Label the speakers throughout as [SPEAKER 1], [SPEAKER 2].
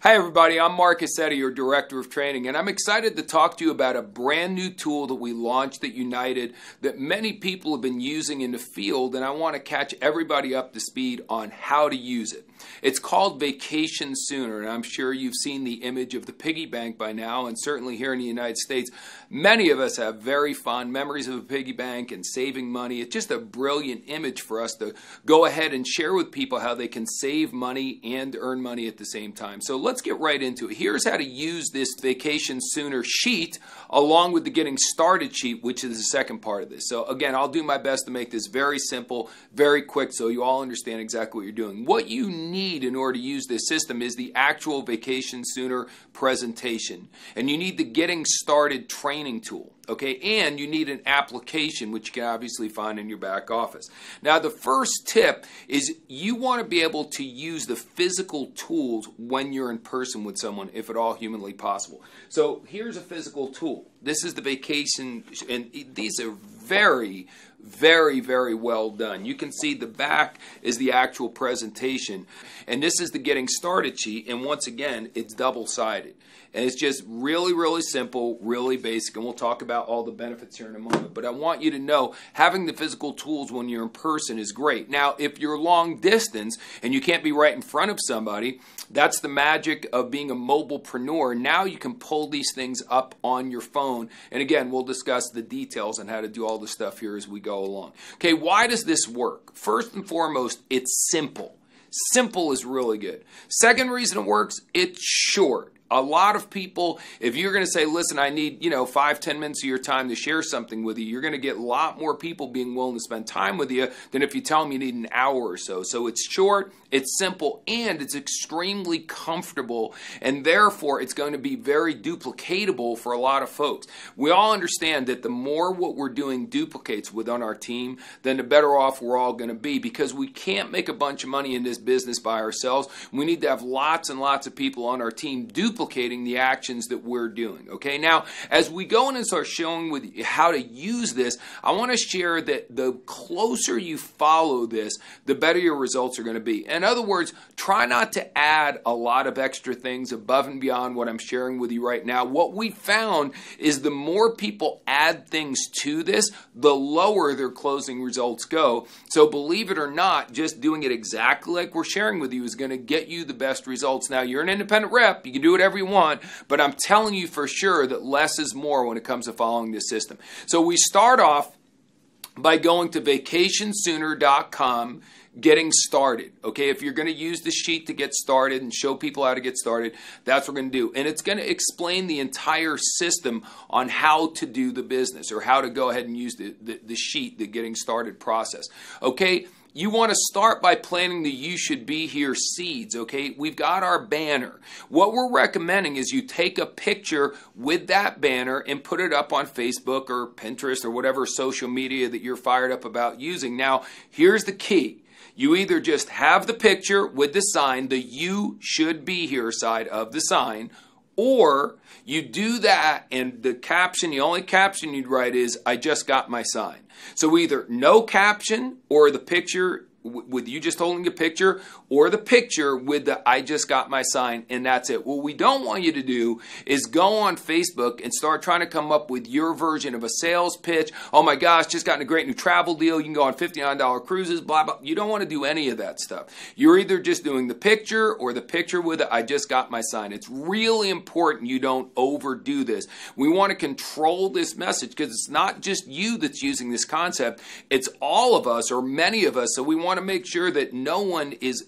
[SPEAKER 1] Hi everybody, I'm Mark Cassetti, your Director of Training, and I'm excited to talk to you about a brand new tool that we launched at United that many people have been using in the field, and I want to catch everybody up to speed on how to use it. It's called Vacation Sooner, and I'm sure you've seen the image of the piggy bank by now, and certainly here in the United States, many of us have very fond memories of a piggy bank and saving money. It's just a brilliant image for us to go ahead and share with people how they can save money and earn money at the same time. So let's get right into it. Here's how to use this Vacation Sooner sheet along with the Getting Started sheet, which is the second part of this. So again, I'll do my best to make this very simple, very quick, so you all understand exactly what you're doing. What you need in order to use this system is the actual Vacation Sooner presentation. And you need the Getting Started training tool. Okay, and you need an application, which you can obviously find in your back office. Now, the first tip is you want to be able to use the physical tools when you're in person with someone, if at all humanly possible. So here's a physical tool. This is the Vacation, and these are very, very well done. You can see the back is the actual presentation, and this is the Getting Started sheet, and once again, it's double-sided. And it's just really simple, really basic, and we'll talk about all the benefits here in a moment. But I want you to know having the physical tools when you're in person is great. Now, if you're long distance and you can't be right in front of somebody, that's the magic of being a mobilepreneur. Now you can pull these things up on your phone. And again, we'll discuss the details on how to do all the stuff here as we go along. Okay, why does this work? First and foremost, it's simple. Simple is really good. Second reason it works, it's short. A lot of people, if you're going to say, listen, I need, 5-10 minutes of your time to share something with you, you're going to get a lot more people being willing to spend time with you than if you tell them you need an hour or so. So it's short, it's simple, and it's extremely comfortable, and therefore it's going to be very duplicatable for a lot of folks. We all understand that the more what we're doing duplicates within our team, then the better off we're all going to be, because we can't make a bunch of money in this business by ourselves. We need to have lots and lots of people on our team duplicating the actions that we're doing. Okay, now as we go in and start showing with you how to use this, I want to share that the closer you follow this, the better your results are going to be. In other words, try not to add a lot of extra things above and beyond what I'm sharing with you right now. What we found is the more people add things to this, the lower their closing results go. So believe it or not, just doing it exactly like we're sharing with you is going to get you the best results. Now, you're an independent rep, you can do whatever you want, but I'm telling you for sure that less is more when it comes to following this system. So we start off by going to vacationsooner.com, getting started. Okay, if you're going to use the sheet to get started and show people how to get started, that's what we're going to do. And it's going to explain the entire system on how to do the business, or how to go ahead and use the sheet, the getting started process. Okay, you want to start by planting the You Should Be Here seeds, okay? We've got our banner. What we're recommending is you take a picture with that banner and put it up on Facebook or Pinterest or whatever social media that you're fired up about using. Now, here's the key. You either just have the picture with the sign, the You Should Be Here side of the sign, or you do that and the caption, the only caption you'd write is, I just got my sign. So either no caption, or the picture with you just holding a picture, or the picture with the I just got my sign, and that's it. What we don't want you to do is go on Facebook and start trying to come up with your version of a sales pitch. Oh my gosh, just gotten a great new travel deal. You can go on $59 cruises, blah, blah. You don't want to do any of that stuff. You're either just doing the picture or the picture with the I just got my sign. It's really important you don't overdo this. We want to control this message, because it's not just you that's using this concept. It's all of us, or many of us. So we want to make sure that no one is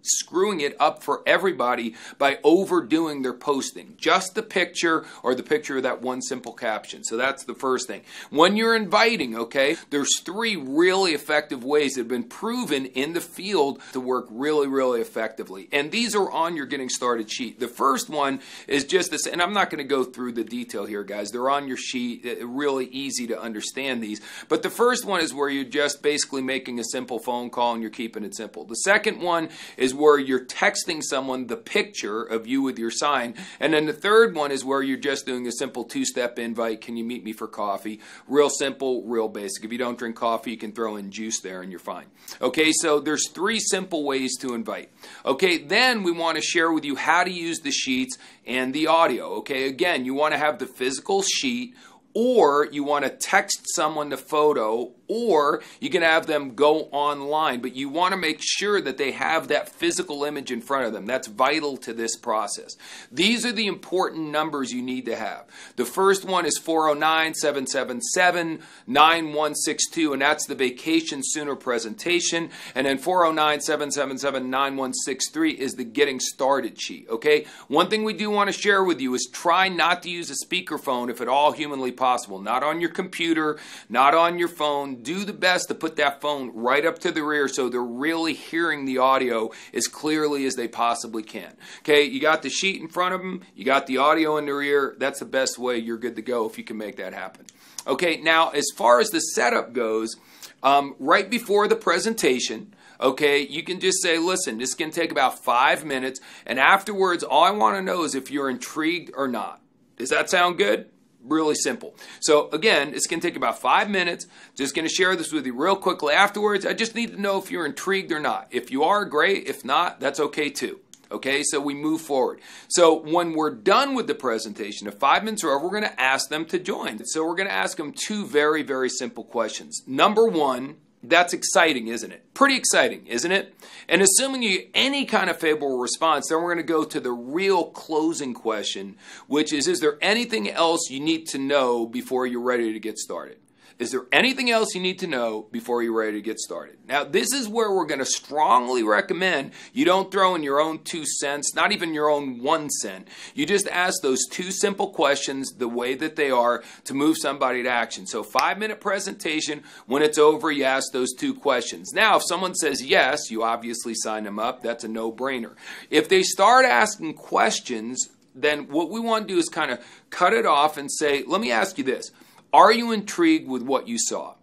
[SPEAKER 1] screwing it up for everybody by overdoing their posting. Just the picture, or the picture of that one simple caption. So that's the first thing. When you're inviting, okay, there's 3 really effective ways that have been proven in the field to work really effectively. And these are on your Getting Started sheet. The first one is just this, and I'm not going to go through the detail here, guys. They're on your sheet. Really easy to understand these. But the first one is where you're just basically making a simple phone call and you're keeping it simple. The second one is is where you're texting someone the picture of you with your sign. And then the third one is where you're just doing a simple two-step invite. Can you meet me for coffee? Real simple, real basic. If you don't drink coffee, you can throw in juice there and you're fine. Okay, so there's 3 simple ways to invite. Okay, then we want to share with you how to use the sheets and the audio. Okay, again, you want to have the physical sheet, or you want to text someone the photo, or you can have them go online, but you want to make sure that they have that physical image in front of them. That's vital to this process. These are the important numbers you need to have. The first one is 409-777-9162, and that's the Vacation Sooner presentation. And then 409-777-9163 is the Getting Started sheet, okay? One thing we do want to share with you is try not to use a speakerphone if at all humanly possible. Not on your computer, not on your phone. Do the best to put that phone right up to the rear so they're really hearing the audio as clearly as they possibly can. Okay, you got the sheet in front of them, you got the audio in the rear. That's the best way. You're good to go if you can make that happen. Okay, now as far as the setup goes, right before the presentation, okay, you can just say, listen, this can take about 5 minutes, and afterwards, all I want to know is if you're intrigued or not. Does that sound good? Really simple. So again, it's going to take about 5 minutes. Just going to share this with you real quickly afterwards. I just need to know if you're intrigued or not. If you are, great. If not, that's okay too. Okay, so we move forward. So when we're done with the presentation, if 5 minutes are over, we're going to ask them to join. So we're going to ask them 2 very, very simple questions. Number 1, that's exciting, isn't it? Pretty exciting, isn't it? And assuming you get any kind of favorable response, then we're going to go to the real closing question, which is there anything else you need to know before you're ready to get started? Is there anything else you need to know before you're ready to get started? Now, this is where we're going to strongly recommend you don't throw in your own 2 cents, not even your own 1 cent. You just ask those 2 simple questions the way that they are to move somebody to action. So 5-minute presentation, when it's over, you ask those 2 questions. Now, if someone says yes, you obviously sign them up. That's a no-brainer. If they start asking questions, then what we want to do is kind of cut it off and say, let me ask you this. Are you intrigued with what you saw?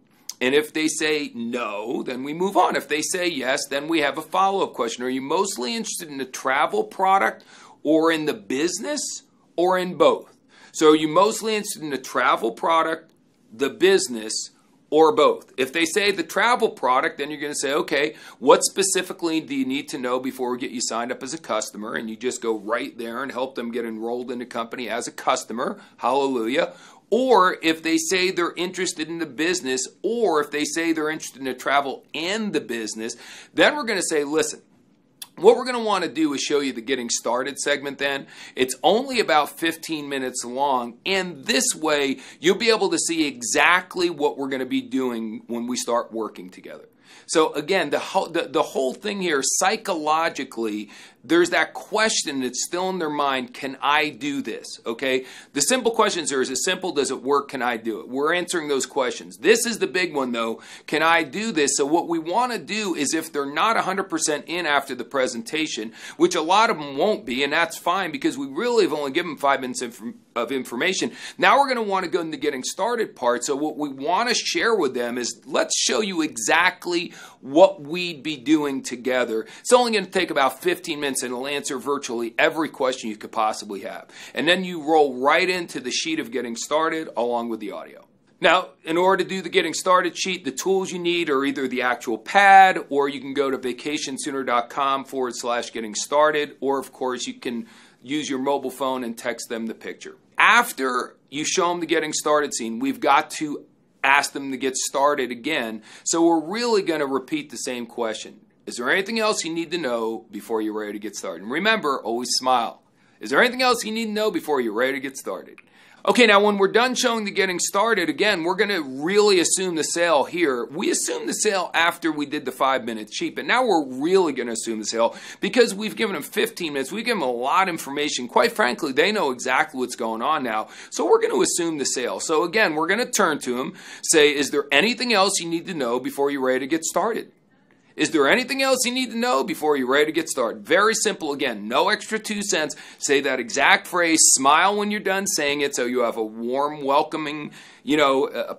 [SPEAKER 1] And if they say no, then we move on. If they say yes, then we have a follow-up question. Are you mostly interested in the travel product or in the business or in both? So are you mostly interested in the travel product, the business, or both? If they say the travel product, then you're going to say, okay, what specifically do you need to know before we get you signed up as a customer? And you just go right there and help them get enrolled in the company as a customer. Hallelujah. Or if they say they're interested in the business, or if they say they're interested in the travel and the business, then we're going to say, listen, what we're going to want to do is show you the Getting Started segment then. It's only about 15 minutes long, and this way you'll be able to see exactly what we're going to be doing when we start working together. So again, the whole thing here, psychologically, there's that question that's still in their mind, can I do this? Okay? The simple questions are, is it simple? Does it work? Can I do it? We're answering those questions. This is the big one though, can I do this? So what we want to do is if they're not 100% in after the presentation, which a lot of them won't be, and that's fine because we really have only given 5 minutes of information. Now we're going to want to go into the Getting Started part. So what we want to share with them is let's show you exactly what we'd be doing together. It's only going to take about 15 minutes and it'll answer virtually every question you could possibly have. And then you roll right into the sheet of Getting Started along with the audio. Now, in order to do the Getting Started sheet, the tools you need are either the actual pad, or you can go to vacationsooner.com/getting started, or of course you can use your mobile phone and text them the picture. After you show them the Getting Started scene, we've got to ask them to get started again. So we're really going to repeat the same question. Is there anything else you need to know before you're ready to get started? And remember, always smile. Is there anything else you need to know before you're ready to get started? Okay, now when we're done showing the Getting Started, again, we're going to really assume the sale here. We assumed the sale after we did the 5-minute sheet, but now we're really going to assume the sale because we've given them 15 minutes. We've given them a lot of information. Quite frankly, they know exactly what's going on now, so we're going to assume the sale. So again, we're going to turn to them, say, is there anything else you need to know before you're ready to get started? Is there anything else you need to know before you're ready to get started? Very simple. Again, no extra 2 cents. Say that exact phrase. Smile when you're done saying it so you have a warm, welcoming,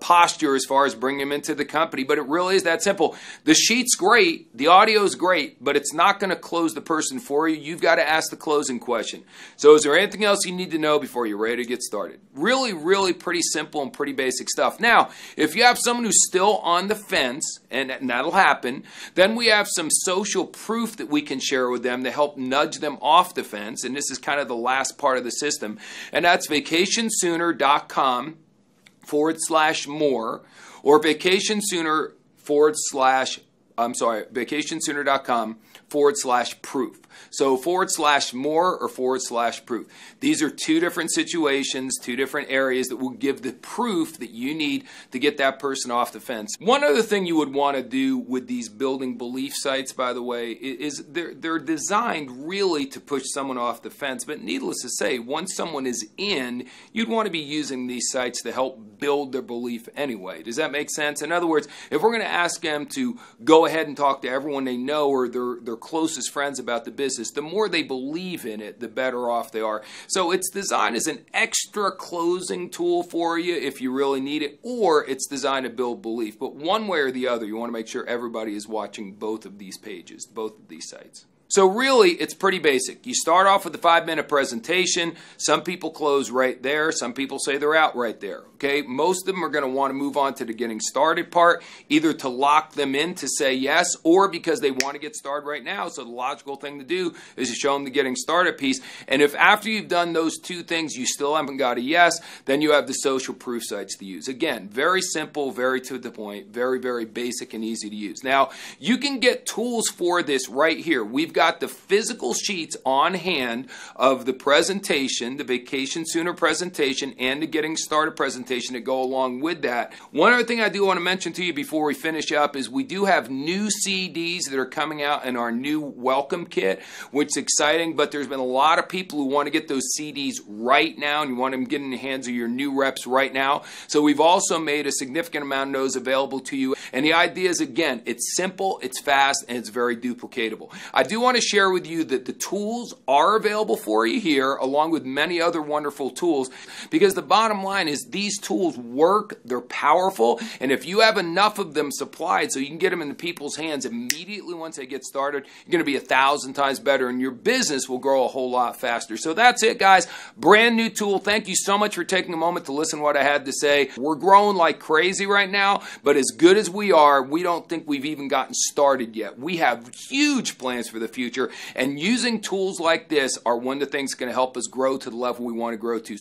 [SPEAKER 1] posture as far as bringing them into the company. But it really is that simple. The sheet's great. The audio's great. But it's not going to close the person for you. You've got to ask the closing question. So is there anything else you need to know before you're ready to get started? Really, really pretty simple and pretty basic stuff. Now, if you have someone who's still on the fence, and that'll happen, then we have some social proof that we can share with them to help nudge them off the fence. And this is kind of the last part of the system. And that's vacationsooner.com/more or vacationsooner.com/proof. So /more or /proof. These are two different situations, two different areas that will give the proof that you need to get that person off the fence. One other thing you would want to do with these building belief sites, by the way, is they're designed really to push someone off the fence. But needless to say, once someone is in, you'd want to be using these sites to help build their belief anyway. Does that make sense? In other words, if we're going to ask them to go ahead and talk to everyone they know or their closest friends about the business, the more they believe in it, the better off they are. So it's designed as an extra closing tool for you if you really need it, or it's designed to build belief. But one way or the other, you want to make sure everybody is watching both of these pages, both of these sites. So really, it's pretty basic. You start off with a 5-minute presentation. Some people close right there. Some people say they're out right there. Okay, most of them are going to want to move on to the getting started part, either to lock them in to say yes, or because they want to get started right now. So the logical thing to do is to show them the getting started piece. And if after you've done those two things, you still haven't got a yes, then you have the social proof sites to use. Again, very simple, very to the point, very, very basic and easy to use. Now, you can get tools for this right here. We've got the physical sheets on hand of the presentation, the Vacation Sooner presentation, and the Getting Started presentation that go along with that. One other thing I do want to mention to you before we finish up is we do have new CDs that are coming out in our new welcome kit, which is exciting, but there's been a lot of people who want to get those CDs right now, and you want them getting in the hands of your new reps right now. So we've also made a significant amount of those available to you. And the idea is, again, it's simple, it's fast, and it's very duplicatable. I do want to share with you that the tools are available for you here, along with many other wonderful tools, because the bottom line is these tools work, they're powerful, and if you have enough of them supplied so you can get them into people's hands immediately once they get started, you're going to be 1,000 times better, and your business will grow a whole lot faster. So that's it, guys. Brand new tool. Thank you so much for taking a moment to listen to what I had to say. We're growing like crazy right now, but as good as we are, we don't think we've even gotten started yet. We have huge plans for the future, and using tools like this are one of the things that's going to help us grow to the level we want to grow to.